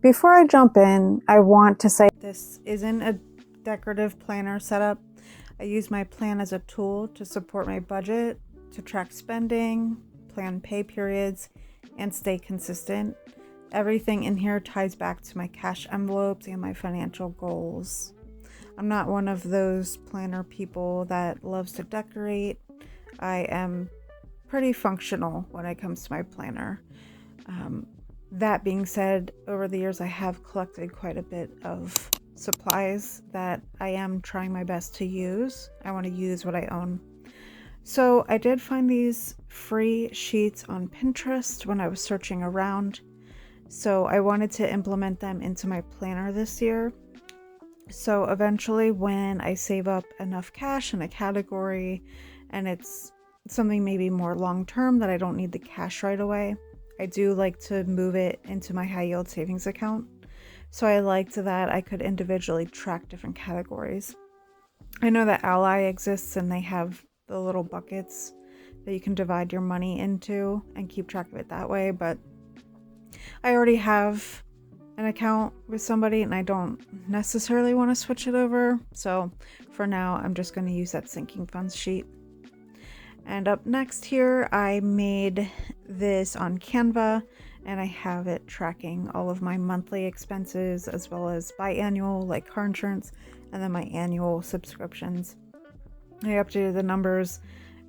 Before I jump in, I want to say this isn't a decorative planner setup. I use my plan as a tool to support my budget, to track spending, plan pay periods, and stay consistent. Everything in here ties back to my cash envelopes and my financial goals. I'm not one of those planner people that loves to decorate. I am pretty functional when it comes to my planner. That being said, over the years I have collected quite a bit of supplies that I am trying my best to use. I want to use what I own. So I did find these free sheets on Pinterest when I was searching around. So I wanted to implement them into my planner this year. So eventually when I save up enough cash in a category and it's something maybe more long-term that I don't need the cash right away, I do like to move it into my high yield savings account. So I liked that I could individually track different categories. I know that Ally exists and they have the little buckets that you can divide your money into and keep track of it that way, but I already have an account with somebody and I don't necessarily want to switch it over. So for now, I'm just going to use that sinking funds sheet. And up next here, I made this on Canva and I have it tracking all of my monthly expenses as well as biannual, like car insurance, and then my annual subscriptions. I updated the numbers.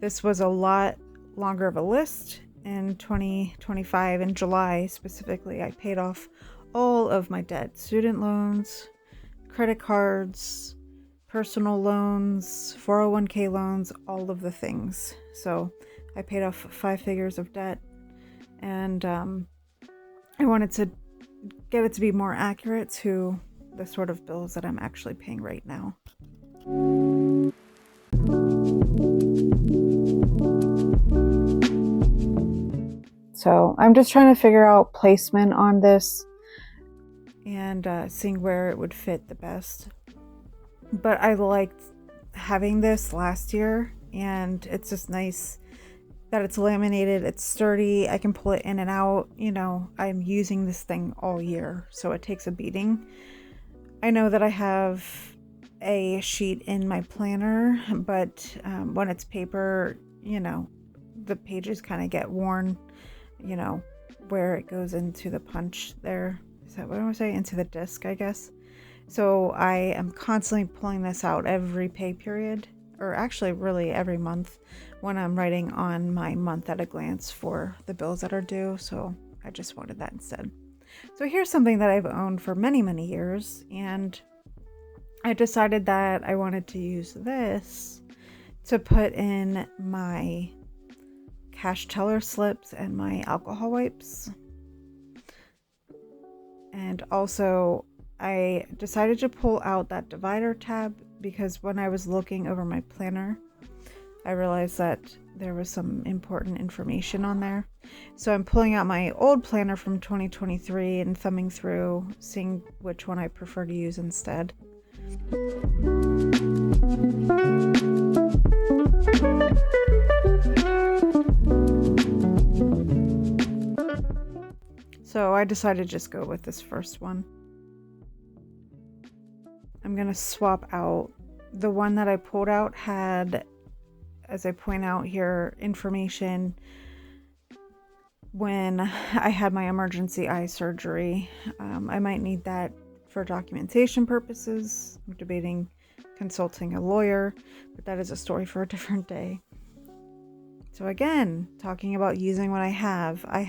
This was a lot longer of a list. In 2025, in July specifically, I paid off all of my debt, student loans, credit cards, personal loans, 401k loans, all of the things. So I paid off 5 figures of debt, and I wanted to get it to be more accurate to the sort of bills that I'm actually paying right now. So I'm just trying to figure out placement on this and seeing where it would fit the best. But I liked having this last year, and it's just nice that it's laminated, it's sturdy, I can pull it in and out. You know, I'm using this thing all year, so it takes a beating. I know that I have a sheet in my planner, but when it's paper, you know, the pages kind of get worn, you know, where it goes into the punch there. Is that what I want to say? Into the disc, I guess. So I am constantly pulling this out every pay period, or actually really every month when I'm writing on my month at a glance for the bills that are due. So I just wanted that instead. So here's something that I've owned for many, many years, and I decided that I wanted to use this to put in my cash teller slips and my alcohol wipes. And also I decided to pull out that divider tab because when I was looking over my planner, I realized that there was some important information on there. So I'm pulling out my old planner from 2023 and thumbing through, seeing which one I prefer to use instead. So I decided to just go with this first one. I'm going to swap out. The one that I pulled out had, as I point out here, information when I had my emergency eye surgery. I might need that for documentation purposes. I'm debating consulting a lawyer, but that is a story for a different day. So again, talking about using what I have, I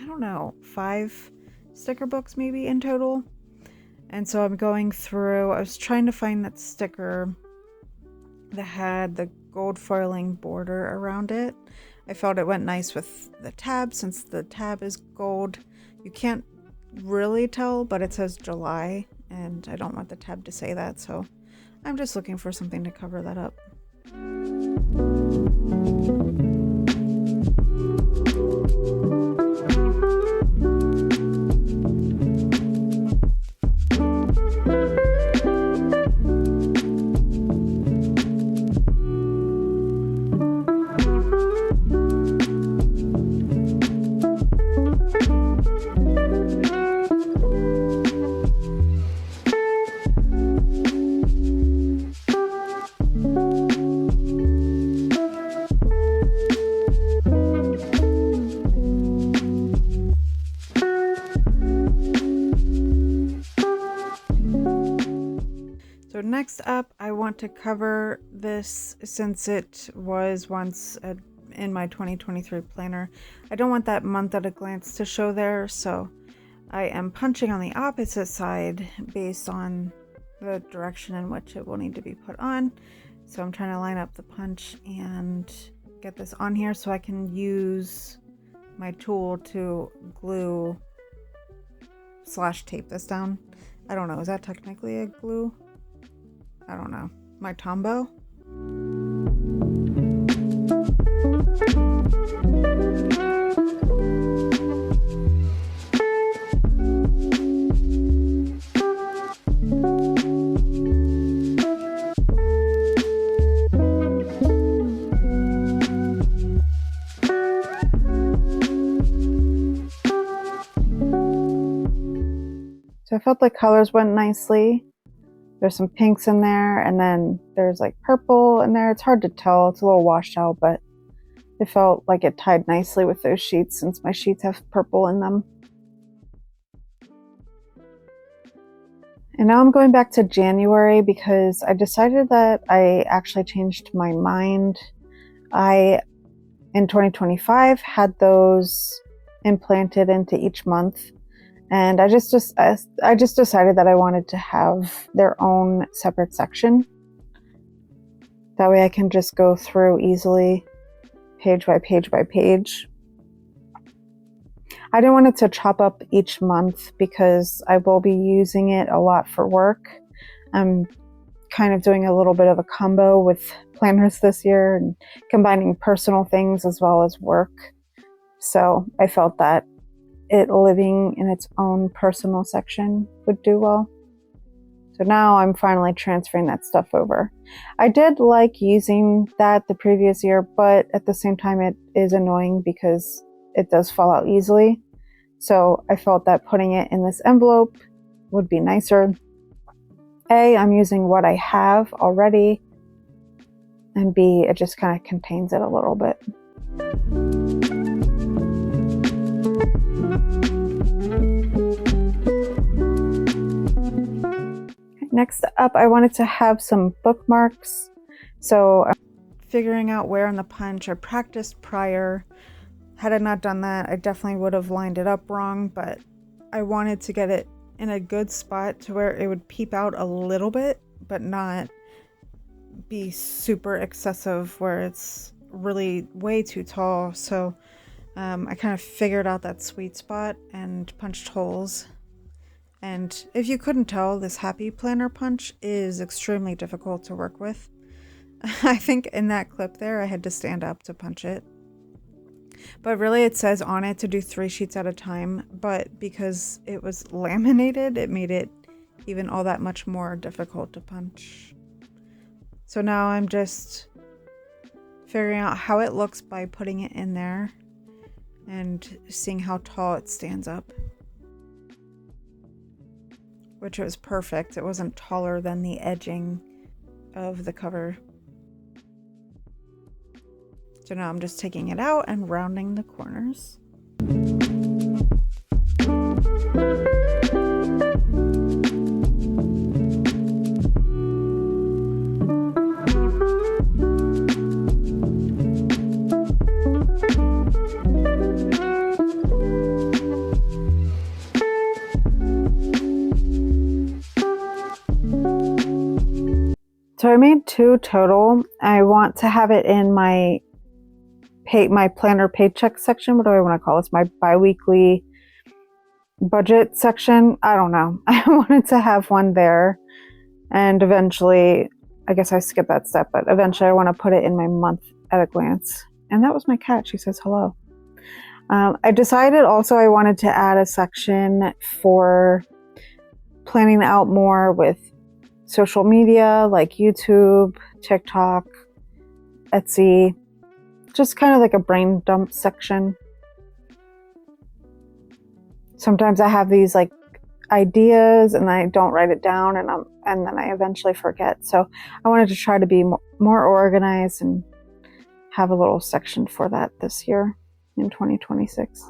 don't know, 5 sticker books maybe in total. And so I'm going through, I was trying to find that sticker that had the gold foiling border around it. I felt it went nice with the tab since the tab is gold. You can't really tell, but it says July, and I don't want the tab to say that, so I'm just looking for something to cover that up. So next up, I want to cover this since it was once in my 2023 planner. I don't want that month at a glance to show there, so I am punching on the opposite side based on the direction in which it will need to be put on. So I'm trying to line up the punch and get this on here so I can use my tool to glue / tape this down. I don't know, is that technically a glue? I don't know. My Tombow? So I felt the colors went nicely. There's some pinks in there, and then there's like purple in there. It's hard to tell. It's a little washed out, but it felt like it tied nicely with those sheets since my sheets have purple in them. And now I'm going back to January because I decided that I actually changed my mind. In 2025, had those implanted into each month. And I just decided that I wanted to have their own separate section. That way I can just go through easily, page by page by page. I didn't want it to chop up each month because I will be using it a lot for work. I'm kind of doing a little bit of a combo with planners this year and combining personal things as well as work. So I felt that it living in its own personal section would do well. So now I'm finally transferring that stuff over. I did like using that the previous year, but at the same time it is annoying because it does fall out easily. So I felt that putting it in this envelope would be nicer. A, I'm using what I have already, and B, it just kind of contains it a little bit. Next up, I wanted to have some bookmarks. So I'm figuring out where on the punch I practiced prior. Had I not done that, I definitely would have lined it up wrong, but I wanted to get it in a good spot to where it would peep out a little bit, but not be super excessive where it's really way too tall. So I kind of figured out that sweet spot and punched holes. And if you couldn't tell, this happy planner punch is extremely difficult to work with. I think in that clip there, I had to stand up to punch it. But really it says on it to do 3 sheets at a time, but because it was laminated, it made it even all that much more difficult to punch. So now I'm just figuring out how it looks by putting it in there and seeing how tall it stands up. Which was perfect. It wasn't taller than the edging of the cover. So now I'm just taking it out and rounding the corners. So I made 2 total. I want to have it in my planner paycheck section. What do I want to call this? My bi-weekly budget section. I don't know. I wanted to have one there. And eventually, I guess I skipped that step, but eventually I want to put it in my month at a glance. And that was my cat. She says hello. I decided also I wanted to add a section for planning out more with social media like YouTube, TikTok, Etsy, just kind of like a brain dump section. Sometimes I have these like ideas and I don't write it down and then I eventually forget. So I wanted to try to be more organized and have a little section for that this year in 2026.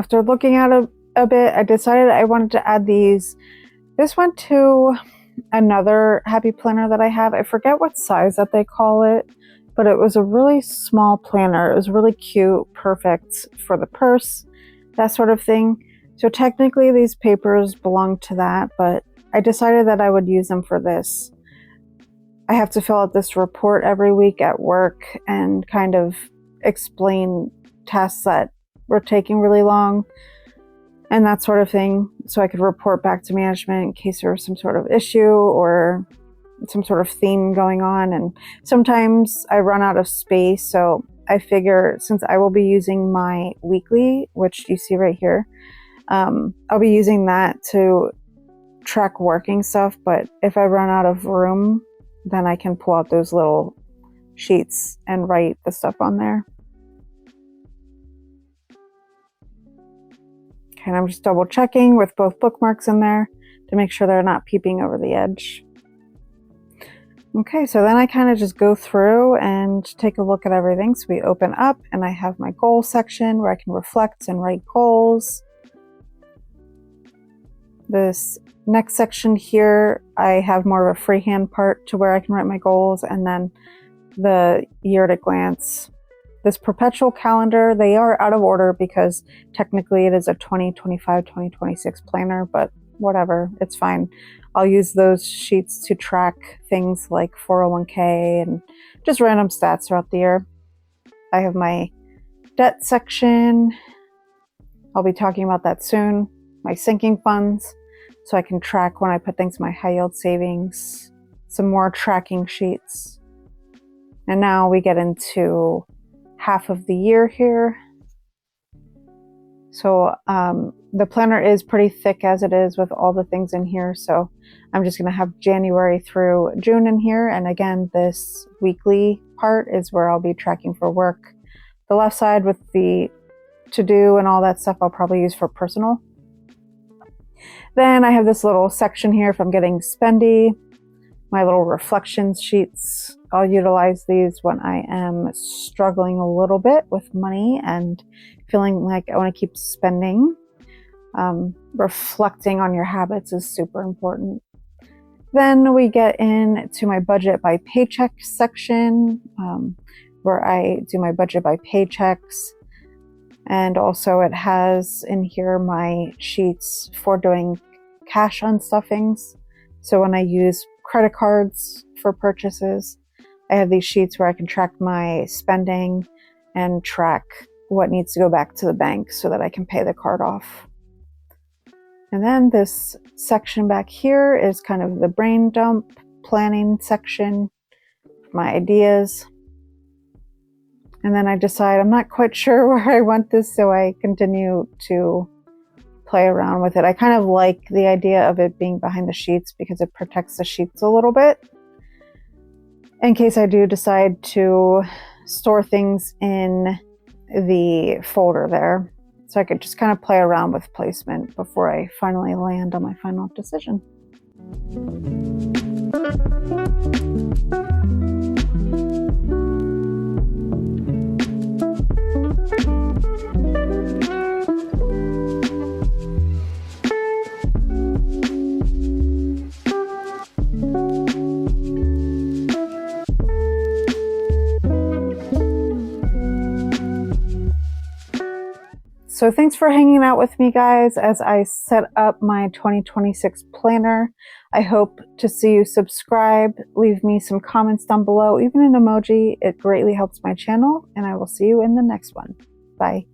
after looking at it a bit, I decided I wanted to add these. This went to another happy planner that I have. I forget what size that they call it, but it was a really small planner. It was really cute, perfect for the purse, that sort of thing. So technically these papers belong to that, but I decided that I would use them for this. I have to fill out this report every week at work and kind of explain tasks that were taking really long and that sort of thing, so I could report back to management in case there was some sort of issue or some sort of theme going on. And sometimes I run out of space, so I figure since I will be using my weekly, which you see right here, I'll be using that to track working stuff, but if I run out of room, then I can pull out those little sheets and write the stuff on there. Okay, and I'm just double checking with both bookmarks in there to make sure they're not peeping over the edge. Okay, so then I kind of just go through and take a look at everything. So we open up and I have my goal section where I can reflect and write goals. This next section here, I have more of a freehand part to where I can write my goals, and then the year at a glance. This perpetual calendar, they are out of order because technically it is a 2025-2026 planner, but whatever, it's fine. I'll use those sheets to track things like 401k and just random stats throughout the year. I have my debt section. I'll be talking about that soon. My sinking funds, so I can track when I put things in my high yield savings. Some more tracking sheets. And now we get into half of the year here. So the planner is pretty thick as it is with all the things in here. So I'm just going to have January through June in here. And again, this weekly part is where I'll be tracking for work. The left side with the to-do and all that stuff I'll probably use for personal. Then I have this little section here if I'm getting spendy. My little reflections sheets. I'll utilize these when I am struggling a little bit with money and feeling like I want to keep spending. Reflecting on your habits is super important. Then we get into my budget by paycheck section, where I do my budget by paychecks. And also it has in here my sheets for doing cash unstuffings. So when I use credit cards for purchases, I have these sheets where I can track my spending and track what needs to go back to the bank so that I can pay the card off. And then this section back here is kind of the brain dump planning section, my ideas. And then I decide I'm not quite sure where I want this, so I continue to play around with it. I kind of like the idea of it being behind the sheets because it protects the sheets a little bit in case I do decide to store things in the folder there. So I could just kind of play around with placement before I finally land on my final decision. So thanks for hanging out with me, guys, as I set up my 2026 planner. I hope to see you subscribe. Leave me some comments down below, even an emoji. It greatly helps my channel, and I will see you in the next one. Bye.